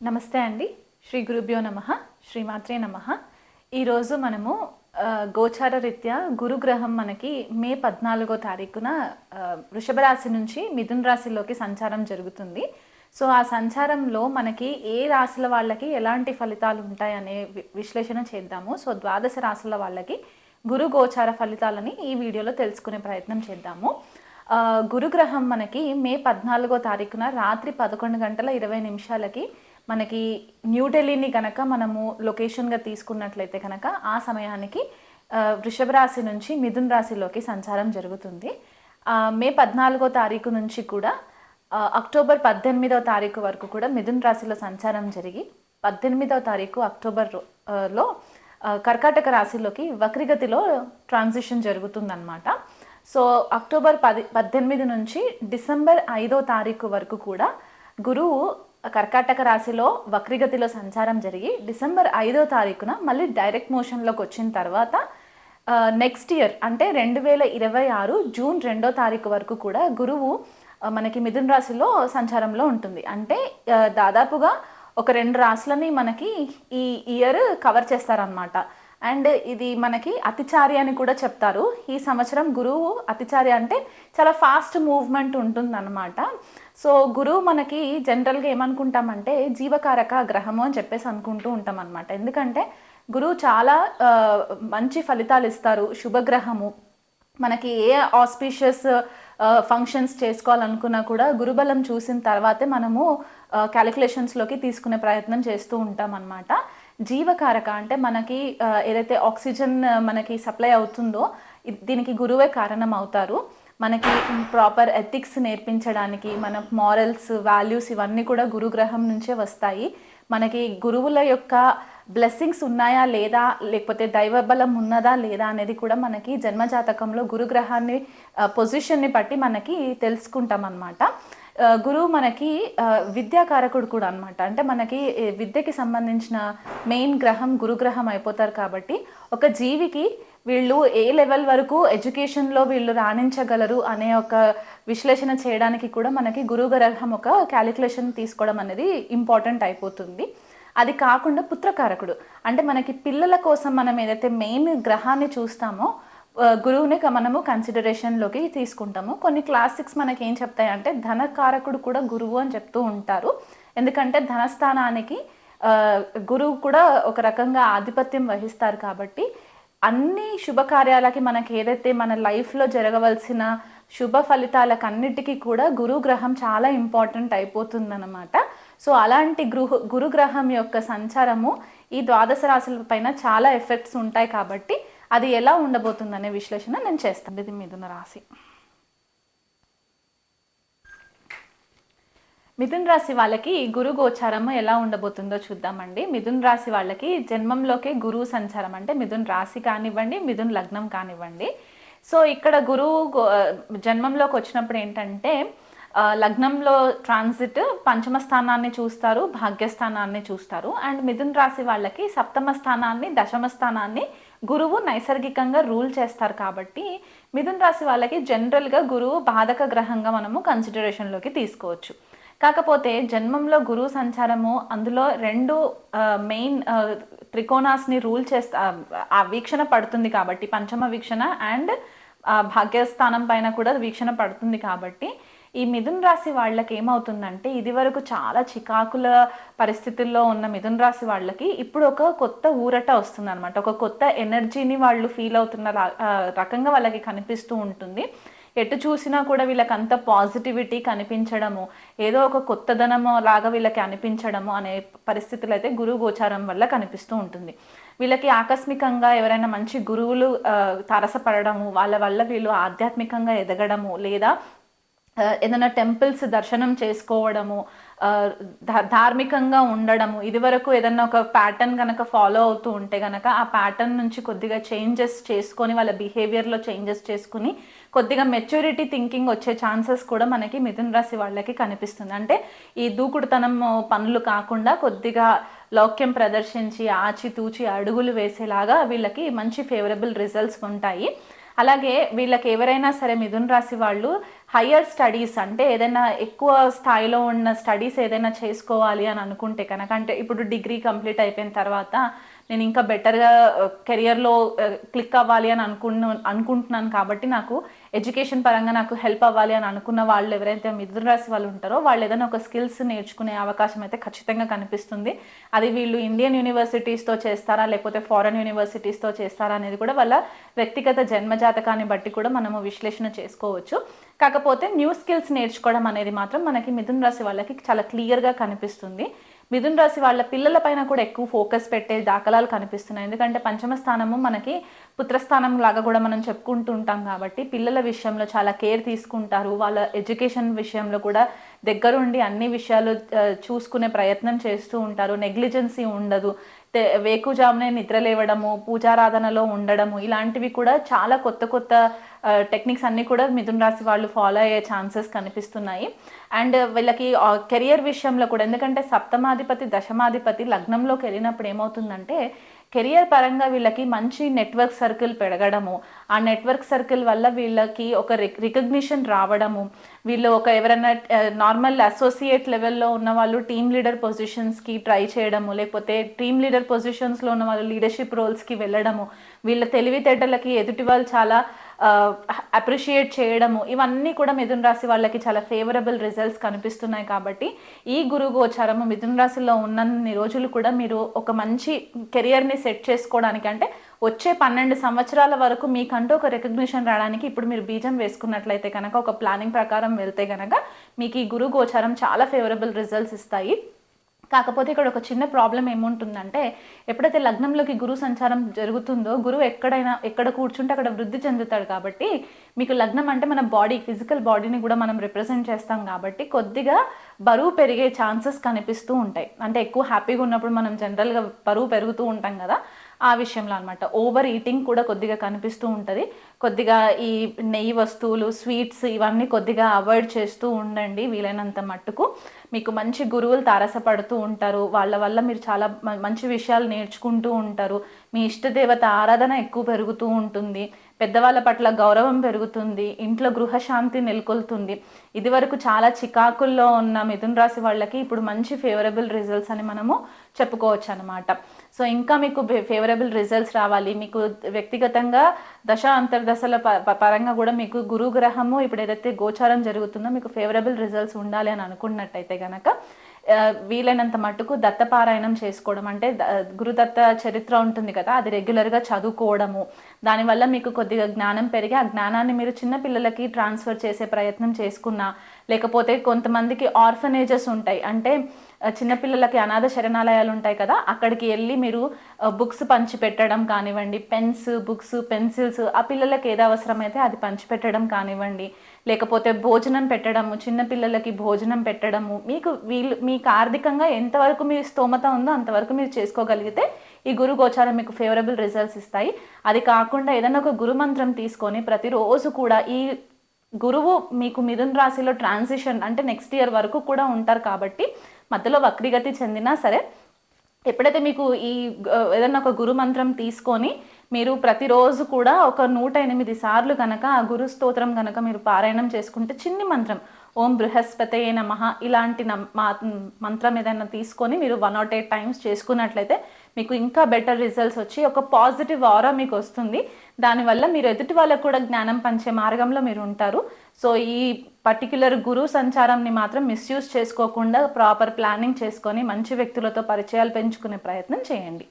నమస్తే అండి. శ్రీ గురుభ్యో నమః. శ్రీమాత్రే నమః. ఈరోజు మనము గోచార రీత్యా గురుగ్రహం మనకి మే 14వ తారీఖున వృషభ రాశి నుంచి మిథున రాశిలోకి సంచారం జరుగుతుంది. సో ఆ సంచారంలో మనకి ఏ రాశుల వాళ్ళకి ఎలాంటి ఫలితాలు ఉంటాయనే విశ్లేషణ చేద్దాము. సో ద్వాదశ రాశుల వాళ్ళకి గురు గోచార ఫలితాలని ఈ వీడియోలో తెలుసుకునే ప్రయత్నం చేద్దాము. గురుగ్రహం మనకి మే 14వ తారీఖున రాత్రి 11:20 మనకి న్యూఢిల్లీని కనుక మనము లొకేషన్గా తీసుకున్నట్లయితే కనుక ఆ సమయానికి వృషభ రాశి నుంచి మిథున రాశిలోకి సంచారం జరుగుతుంది. మే 14వ తారీఖు నుంచి కూడా అక్టోబర్ 18వ తారీఖు వరకు కూడా మిథున రాశిలో సంచారం జరిగి 18వ తారీఖు అక్టోబర్లో కర్కాటక రాశిలోకి వక్రిగతిలో ట్రాన్సిషన్ జరుగుతుందన్నమాట. సో అక్టోబర్ 18 నుంచి డిసెంబర్ 5వ తారీఖు వరకు కూడా గురువు కర్కాటక రాశిలో వక్రిగతిలో సంచారం జరిగి డిసెంబర్ 5వ తారీఖున మళ్ళీ డైరెక్ట్ మోషన్లోకి వచ్చిన తర్వాత నెక్స్ట్ ఇయర్ అంటే 2026 జూన్ 2వ తారీఖు వరకు కూడా గురువు మనకి మిథున రాశిలో సంచారంలో ఉంటుంది. అంటే దాదాపుగా ఒక 2 రాశులని మనకి ఈ ఇయర్ కవర్ చేస్తారనమాట. అండ్ ఇది మనకి అతిచారి అని కూడా చెప్తారు. ఈ సంవత్సరం గురువు అతిచారి అంటే చాలా ఫాస్ట్ మూవ్మెంట్ ఉంటుందన్నమాట. సో గురువు మనకి జనరల్గా ఏమనుకుంటామంటే జీవకారక గ్రహము అని చెప్పేసి అనుకుంటూ ఉంటాం అనమాట. ఎందుకంటే గురువు చాలా మంచి ఫలితాలు ఇస్తారు, శుభగ్రహము. మనకి ఏ ఆస్పీషియస్ ఫంక్షన్స్ చేసుకోవాలనుకున్నా కూడా గురుబలం చూసిన తర్వాతే మనము క్యాలిక్యులేషన్స్లోకి తీసుకునే ప్రయత్నం చేస్తూ ఉంటాం అన్నమాట. జీవకారక అంటే మనకి ఏదైతే ఆక్సిజన్ మనకి సప్లై అవుతుందో దీనికి గురువే కారణం అవుతారు. మనకి ప్రాపర్ ఎథిక్స్ నేర్పించడానికి మన మారల్స్, వాల్యూస్ ఇవన్నీ కూడా గురుగ్రహం నుంచే వస్తాయి. మనకి గురువుల యొక్క బ్లెస్సింగ్స్ ఉన్నాయా లేదా, లేకపోతే దైవబలం ఉన్నదా లేదా అనేది కూడా మనకి జన్మజాతకంలో గురుగ్రహాన్ని పొజిషన్ని బట్టి మనకి తెలుసుకుంటాం అన్నమాట. గురువు మనకి విద్యాకారకుడు కూడా అనమాట. అంటే మనకి విద్యకి సంబంధించిన మెయిన్ గ్రహం గురుగ్రహం అయిపోతారు. కాబట్టి ఒక జీవికి వీళ్ళు ఏ లెవెల్ వరకు ఎడ్యుకేషన్లో వీళ్ళు రాణించగలరు అనే ఒక విశ్లేషణ చేయడానికి కూడా మనకి గురుగ్రహం ఒక క్యాలిక్యులేషన్ తీసుకోవడం అనేది ఇంపార్టెంట్ అయిపోతుంది. అది కాకుండా పుత్రకారకుడు అంటే మనకి పిల్లల కోసం మనం ఏదైతే మెయిన్ గ్రహాన్ని చూస్తామో గురువుని మనము కన్సిడరేషన్లోకి తీసుకుంటాము. కొన్ని క్లాసిక్స్ మనకి ఏం చెప్తాయంటే ధనకారకుడు కూడా గురువు అని చెప్తూ ఉంటారు. ఎందుకంటే ధనస్థానానికి గురువు కూడా ఒక రకంగా ఆధిపత్యం వహిస్తారు. కాబట్టి అన్ని శుభకార్యాలకి మనకి ఏదైతే మన లైఫ్లో జరగవలసిన శుభ ఫలితాలకన్నిటికీ కూడా గురుగ్రహం చాలా ఇంపార్టెంట్ అయిపోతుందన్నమాట. సో అలాంటి గురుగ్రహం యొక్క సంచారము ఈ ద్వాదశ రాశుల పైన చాలా ఎఫెక్ట్స్ ఉంటాయి. కాబట్టి అది ఎలా ఉండబోతుందనే విశ్లేషణ నేను చేస్తాను. ఇది మిథున రాశి. మిథున రాశి వాళ్ళకి గురు గోచారము ఎలా ఉండబోతుందో చూద్దామండి. మిథున రాశి వాళ్ళకి జన్మంలోకే గురువు సంచారం అంటే మిథున రాశి కానివ్వండి, మిథున లగ్నం కానివ్వండి. సో ఇక్కడ గురువు జన్మంలోకి వచ్చినప్పుడు ఏంటంటే లగ్నంలో ట్రాన్సిట్ పంచమ స్థానాన్ని చూస్తారు, భాగ్యస్థానాన్ని చూస్తారు. అండ్ మిథున రాశి వాళ్ళకి సప్తమ స్థానాన్ని, దశమ స్థానాన్ని గురువు నైసర్గికంగా రూల్ చేస్తారు. కాబట్టి మిథున రాశి వాళ్ళకి జనరల్గా గురువు బాధక గ్రహంగా మనము కన్సిడరేషన్లోకి తీసుకోవచ్చు. కాకపోతే జన్మంలో గురువు సంచారము అందులో 2 మెయిన్ త్రికోణాస్ని రూల్ చేస్తా ఆ వీక్షణ పడుతుంది. కాబట్టి పంచమ వీక్షణ అండ్ భాగ్యస్థానం పైన కూడా వీక్షణ పడుతుంది. కాబట్టి ఈ మిథున రాశి వాళ్ళకి ఏమవుతుందంటే ఇది వరకు చాలా చికాకుల పరిస్థితుల్లో ఉన్న మిథున రాశి వాళ్ళకి ఇప్పుడు ఒక కొత్త ఊరట వస్తుంది అనమాట. ఒక కొత్త ఎనర్జీని వాళ్ళు ఫీల్ అవుతున్న రకంగా వాళ్ళకి కనిపిస్తూ ఉంటుంది. ఎటు చూసినా కూడా వీళ్ళకి అంత పాజిటివిటీ కనిపించడము, ఏదో ఒక కొత్తదనము లాగా వీళ్ళకి అనిపించడము అనే పరిస్థితులు అయితే గురువు గోచారం వల్ల కనిపిస్తూ ఉంటుంది. వీళ్ళకి ఆకస్మికంగా ఎవరైనా మంచి గురువులు తారసపడము, వాళ్ళ వల్ల వీళ్ళు ఆధ్యాత్మికంగా ఎదగడము, లేదా ఏదైనా టెంపుల్స్ దర్శనం చేసుకోవడము, ధార్మికంగా ఉండడము, ఇది వరకు ఏదన్నా ఒక ప్యాటర్న్ కనుక ఫాలో అవుతూ ఉంటే కనుక ఆ ప్యాటర్న్ నుంచి కొద్దిగా చేంజెస్ చేసుకొని వాళ్ళ బిహేవియర్లో చేంజెస్ చేసుకుని కొద్దిగా మెచ్యూరిటీ థింకింగ్ వచ్చే ఛాన్సెస్ కూడా మనకి మిథున రాశి వాళ్ళకి కనిపిస్తుంది. అంటే ఈ దూకుడుతనం పనులు కాకుండా కొద్దిగా లౌక్యం ప్రదర్శించి ఆచితూచి అడుగులు వేసేలాగా వీళ్ళకి మంచి ఫేవరబుల్ రిజల్ట్స్ ఉంటాయి. అలాగే వీళ్ళకి ఎవరైనా సరే మిథున రాశి వాళ్ళు హయ్యర్ స్టడీస్ అంటే ఏదైనా ఎక్కువ స్థాయిలో ఉన్న స్టడీస్ ఏదైనా చేసుకోవాలి అని అనుకుంటే కనుక, అంటే ఇప్పుడు డిగ్రీ కంప్లీట్ అయిపోయిన తర్వాత నేను ఇంకా బెటర్గా కెరియర్లో క్లిక్ అవ్వాలి అని అనుకుంటున్నాను కాబట్టి నాకు ఎడ్యుకేషన్ పరంగా నాకు హెల్ప్ అవ్వాలి అని అనుకున్న వాళ్ళు ఎవరైతే మిథున రాశి వాళ్ళు ఉంటారో వాళ్ళు ఏదైనా ఒక స్కిల్స్ నేర్చుకునే అవకాశం అయితే ఖచ్చితంగా కనిపిస్తుంది. అది వీళ్ళు ఇండియన్ యూనివర్సిటీస్తో చేస్తారా లేకపోతే ఫారెన్ యూనివర్సిటీస్తో చేస్తారా అనేది కూడా వాళ్ళ వ్యక్తిగత జన్మజాతకాన్ని బట్టి కూడా మనము విశ్లేషణ చేసుకోవచ్చు. కాకపోతే న్యూ స్కిల్స్ నేర్చుకోవడం అనేది మాత్రం మనకి మిథున రాశి వాళ్ళకి చాలా క్లియర్గా కనిపిస్తుంది. మిథున రాశి వాళ్ళ పిల్లల పైన కూడా ఎక్కువ ఫోకస్ పెట్టే దాఖలాలు కనిపిస్తున్నాయి. ఎందుకంటే పంచమ స్థానము మనకి పుత్రస్థానం లాగా కూడా మనం చెప్పుకుంటూ ఉంటాం కాబట్టి పిల్లల విషయంలో చాలా కేర్ తీసుకుంటారు. వాళ్ళ ఎడ్యుకేషన్ విషయంలో కూడా దగ్గరుండి అన్ని విషయాలు చూసుకునే ప్రయత్నం చేస్తూ ఉంటారు. నెగ్లిజెన్సీ ఉండదు. వేకుజామునే నిద్రలేవడము, పూజారాధనలో ఉండడము, ఇలాంటివి కూడా చాలా కొత్త కొత్త టెక్నిక్స్ అన్నీ కూడా మిథున రాశి వాళ్ళు ఫాలో అయ్యే ఛాన్సెస్ కనిపిస్తున్నాయి. అండ్ వీళ్ళకి కెరియర్ విషయంలో కూడా, ఎందుకంటే సప్తమాధిపతి దశమాధిపతి లగ్నంలోకి వెళ్ళినప్పుడు ఏమవుతుందంటే కెరియర్ పరంగా వీళ్ళకి మంచి నెట్వర్క్ సర్కిల్ పెరగడము, ఆ నెట్వర్క్ సర్కిల్ వల్ల వీళ్ళకి ఒక రికగ్నిషన్ రావడము, వీళ్ళు ఒక ఎవరైనా నార్మల్ అసోసియేట్ లెవెల్లో ఉన్న వాళ్ళు టీమ్ లీడర్ పొజిషన్స్కి ట్రై చేయడము, లేకపోతే టీమ్ లీడర్ పొజిషన్స్లో ఉన్న వాళ్ళు లీడర్షిప్ రోల్స్కి వెళ్ళడము, వీళ్ళ తెలివితేటలకి ఎదుటి వాళ్ళు చాలా అప్రిషియేట్ చేయడము, ఇవన్నీ కూడా మిథున రాశి వాళ్ళకి చాలా ఫేవరబుల్ రిజల్ట్స్ కనిపిస్తున్నాయి. కాబట్టి ఈ గురు గోచారము మిథున రాశిలో ఉన్నన్ని రోజులు కూడా మీరు ఒక మంచి కెరియర్ని సెట్ చేసుకోవడానికి, అంటే వచ్చే 12 సంవత్సరాల వరకు మీకంటూ ఒక రికగ్నిషన్ రావడానికి ఇప్పుడు మీరు బీజం వేసుకున్నట్లయితే కనుక, ఒక ప్లానింగ్ ప్రకారం వెళ్తే కనుక మీకు ఈ గురు గోచారం చాలా ఫేవరబుల్ రిజల్ట్స్ ఇస్తాయి. కాకపోతే ఇక్కడ ఒక చిన్న ప్రాబ్లం ఏముంటుందంటే, ఎప్పుడైతే లగ్నంలోకి గురు సంచారం జరుగుతుందో గురువు ఎక్కడ కూర్చుంటే అక్కడ వృద్ధి చెందుతాడు. కాబట్టి మీకు లగ్నం అంటే మన బాడీ, ఫిజికల్ బాడీని కూడా మనం రిప్రజెంట్ చేస్తాం కాబట్టి కొద్దిగా బరువు పెరిగే ఛాన్సెస్ కనిపిస్తూ ఉంటాయి. అంటే ఎక్కువ హ్యాపీగా ఉన్నప్పుడు మనం జనరల్గా బరువు పెరుగుతూ ఉంటాం కదా, ఆ విషయంలో అనమాట. ఓవర్ ఈటింగ్ కూడా కొద్దిగా కనిపిస్తూ ఉంటుంది. కొద్దిగా ఈ నెయ్యి వస్తువులు, స్వీట్స్ ఇవన్నీ కొద్దిగా అవాయిడ్ చేస్తూ ఉండండి వీలైనంత మట్టుకు. మీకు మంచి గురువులు తారసపడుతూ ఉంటారు, వాళ్ళ వల్ల మీరు చాలా మంచి విషయాలు నేర్చుకుంటూ ఉంటారు. మీ ఇష్టదేవత ఆరాధన ఎక్కువ పెరుగుతూ ఉంటుంది, పెద్దవాళ్ళ పట్ల గౌరవం పెరుగుతుంది, ఇంట్లో గృహశాంతి నెలకొల్తుంది. ఇది వరకు చాలా చికాకుల్లో ఉన్న మిథున రాశి వాళ్ళకి ఇప్పుడు మంచి ఫేవరబుల్ రిజల్ట్స్ అని మనము చెప్పుకోవచ్చు అనమాట. సో ఇంకా మీకు ఫేవరబుల్ రిజల్ట్స్ రావాలి, మీకు వ్యక్తిగతంగా దశ అంతర్దశల పరంగా కూడా మీకు గురు గ్రహము ఇప్పుడు ఏదైతే గోచారం జరుగుతుందో మీకు ఫేవరబుల్ రిజల్ట్స్ ఉండాలి అని అనుకున్నట్టయితే కనుక వీలైనంత మట్టుకు దత్తపారాయణం చేసుకోవడం, అంటే గురుదత్త చరిత్ర ఉంటుంది కదా, అది రెగ్యులర్గా చదువుకోవడము, దానివల్ల మీకు కొద్దిగా జ్ఞానం పెరిగి ఆ జ్ఞానాన్ని మీరు చిన్నపిల్లలకి ట్రాన్స్ఫర్ చేసే ప్రయత్నం చేసుకున్నా, లేకపోతే కొంతమందికి ఆర్ఫనేజెస్ ఉంటాయి, అంటే చిన్నపిల్లలకి అనాథ శరణాలయాలు ఉంటాయి కదా, అక్కడికి వెళ్ళి మీరు బుక్స్ పంచిపెట్టడం కానివ్వండి, పెన్స్, బుక్స్, పెన్సిల్స్ ఆ పిల్లలకి ఏది అవసరమైతే అది పంచిపెట్టడం కానివ్వండి, లేకపోతే భోజనం పెట్టడము, చిన్నపిల్లలకి భోజనం పెట్టడము, మీకు ఆర్థికంగా ఎంతవరకు మీ స్తోమత ఉందో అంతవరకు మీరు చేసుకోగలిగితే ఈ గురు గోచారం మీకు ఫేవరబుల్ రిజల్ట్స్ ఇస్తాయి. అది కాకుండా ఏదైనా ఒక గురు మంత్రం తీసుకొని ప్రతిరోజు కూడా, ఈ గురువు మీకు మిథున రాశిలో ట్రాన్సిషన్ అంటే నెక్స్ట్ ఇయర్ వరకు కూడా ఉంటారు కాబట్టి మధ్యలో వక్రీగతి చెందినా సరే, ఎప్పుడైతే మీకు ఈ ఏదైనా ఒక గురు మంత్రం తీసుకొని మీరు ప్రతిరోజు కూడా ఒక 108 సార్లు కనుక ఆ గురు స్తోత్రం కనుక మీరు పారాయణం చేసుకుంటే, చిన్ని మంత్రం ఓం బృహస్పతయే నమః ఇలాంటి మంత్రం ఏదైనా తీసుకొని మీరు 108 టైమ్స్ చేసుకున్నట్లయితే మీకు ఇంకా బెటర్ రిజల్ట్స్ వచ్చి ఒక పాజిటివ్ ఆరా మీకు వస్తుంది. దానివల్ల మీరు ఎదుటి వాళ్ళకు కూడా జ్ఞానం పంచే మార్గంలో మీరు ఉంటారు. సో ఈ పర్టిక్యులర్ గురు సంచారంని మాత్రం మిస్యూజ్ చేసుకోకుండా ప్రాపర్ ప్లానింగ్ చేసుకొని మంచి వ్యక్తులతో పరిచయాలు పెంచుకునే ప్రయత్నం చేయండి.